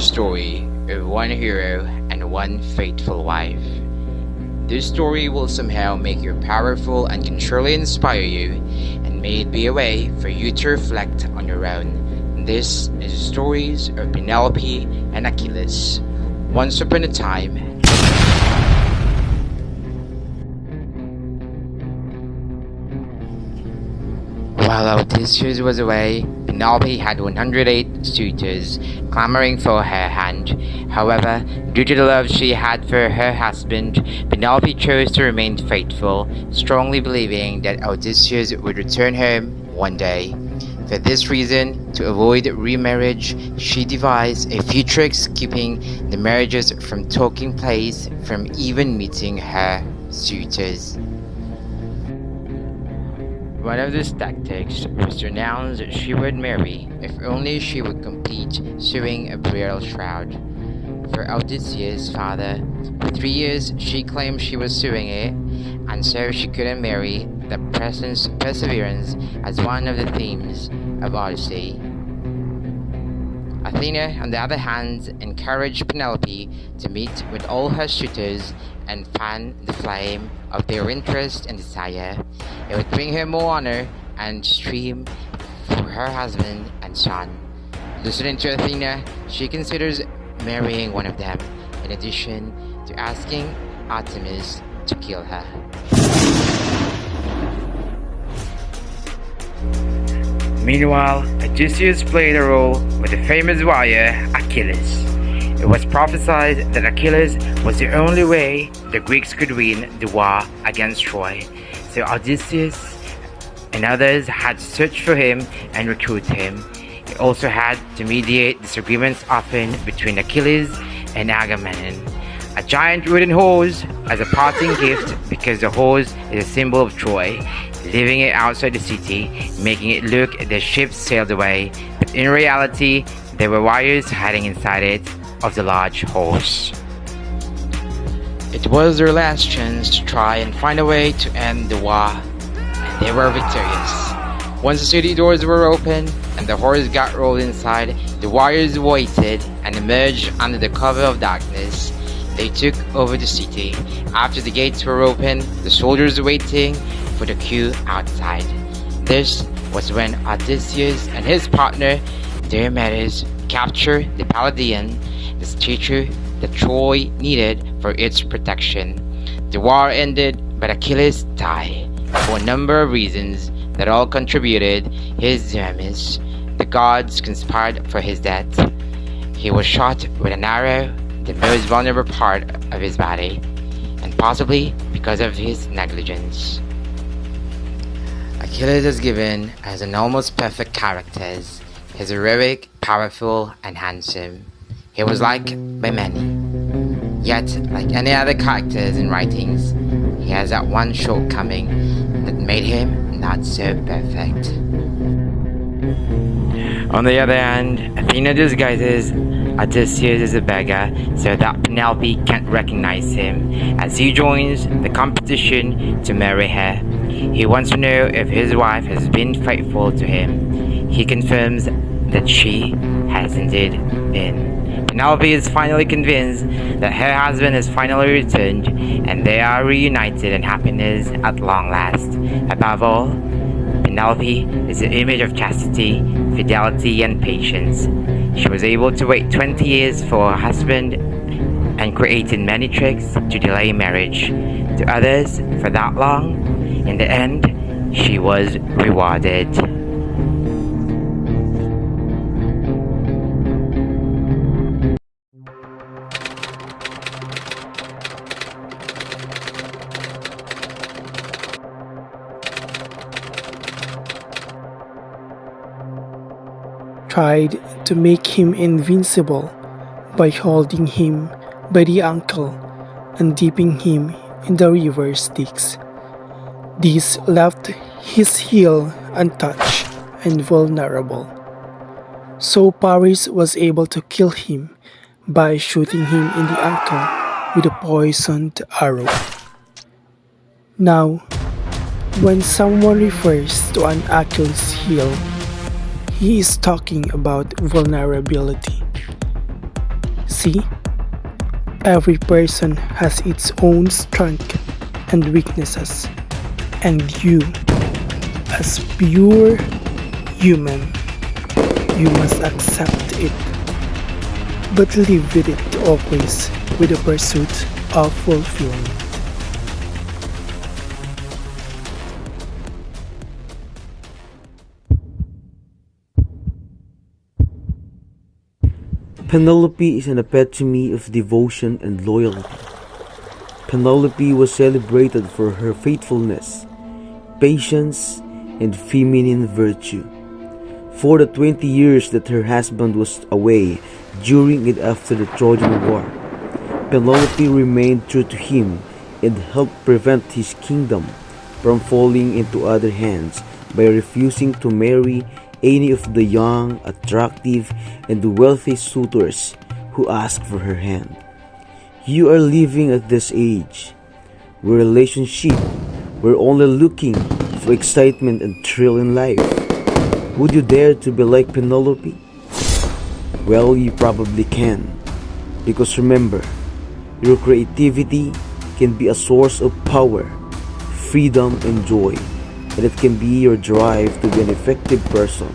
story of one hero and one faithful wife. This story will somehow make you powerful and can surely inspire you, and may it be a way for you to reflect on your own. This is the stories of Penelope and Achilles. Once upon a time, while Odysseus was away, Penelope had 108 suitors clamoring for her hand. However, due to the love she had for her husband, Penelope chose to remain faithful, strongly believing that Odysseus would return home one day. For this reason, to avoid remarriage, she devised a few tricks keeping the marriages from taking place, from even meeting her suitors. One of these tactics was to announce that she would marry if only she would complete sewing a burial shroud. For Odysseus' father, for 3 years she claimed she was sewing it, and so she couldn't marry. The presence perseverance as one of the themes of Odyssey. Athena, on the other hand, encouraged Penelope to meet with all her suitors and fan the flame of their interest and desire. It would bring her more honor and esteem for her husband and son. Listening to Athena, she considers marrying one of them, in addition to asking Artemis to kill her. Meanwhile, Odysseus played a role with the famous warrior Achilles. It was prophesied that Achilles was the only way the Greeks could win the war against Troy, so Odysseus and others had to search for him and recruit him. He also had to mediate disagreements often between Achilles and Agamemnon. A giant wooden horse as a parting gift, because the horse is a symbol of Troy, leaving it outside the city, making it look as the ships sailed away, but in reality there were warriors hiding inside it of the large horse. It was their last chance to try and find a way to end the war, and they were victorious. Once the city doors were open and the horse got rolled inside, the warriors waited and emerged under the cover of darkness. They took over the city. After the gates were open, the soldiers were waiting for the queue outside. This was when Odysseus and his partner Diomedes captured the Palladian, the statue that Troy needed for its protection. The war ended, but Achilles died for a number of reasons that all contributed his demise. The gods conspired for his death. He was shot with an arrow, the most vulnerable part of his body, and possibly because of his negligence. Achilles is given as an almost perfect character. He's heroic, powerful, and handsome. He was liked by many. Yet, like any other characters in writings, he has that one shortcoming that made him not so perfect. On the other hand, Athena disguises Odysseus as a beggar so that Penelope can't recognize him as he joins the competition to marry her. He wants to know if his wife has been faithful to him. He confirms that she has indeed been. Penelope is finally convinced that her husband has finally returned, and they are reunited in happiness at long last. Above all, Penelope is the image of chastity, fidelity, and patience. She was able to wait 20 years for her husband and created many tricks to delay marriage to others for that long. In the end, she was rewarded. Tried to make him invincible by holding him by the ankle and dipping him in the river Styx. This left his heel untouched and vulnerable. So Paris was able to kill him by shooting him in the ankle with a poisoned arrow. Now, when someone refers to an Achilles heel, he is talking about vulnerability. See, every person has its own strength and weaknesses, and you, as pure human, you must accept it, but live with it always with a pursuit of fulfillment. Penelope is an epitome of devotion and loyalty. Penelope was celebrated for her faithfulness, patience, and feminine virtue. For the 20 years that her husband was away during and after the Trojan War, Penelope remained true to him and helped prevent his kingdom from falling into other hands by refusing to marry any of the young, attractive, and wealthy suitors who asked for her hand. You are living at this age, where relationship, we're only looking for excitement and thrill in life. Would you dare to be like Penelope? Well, you probably can. Because remember, your creativity can be a source of power, freedom, and joy. And it can be your drive to be an effective person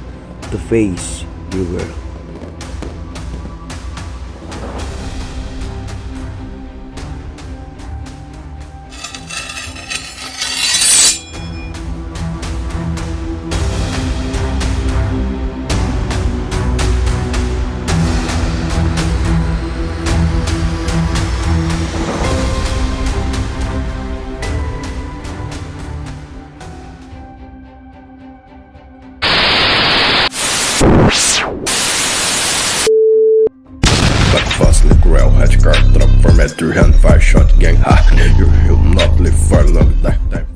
to face your world. But Foslick Rail had car truck from a 305 shot gang. Ha! You'll not live for a long time.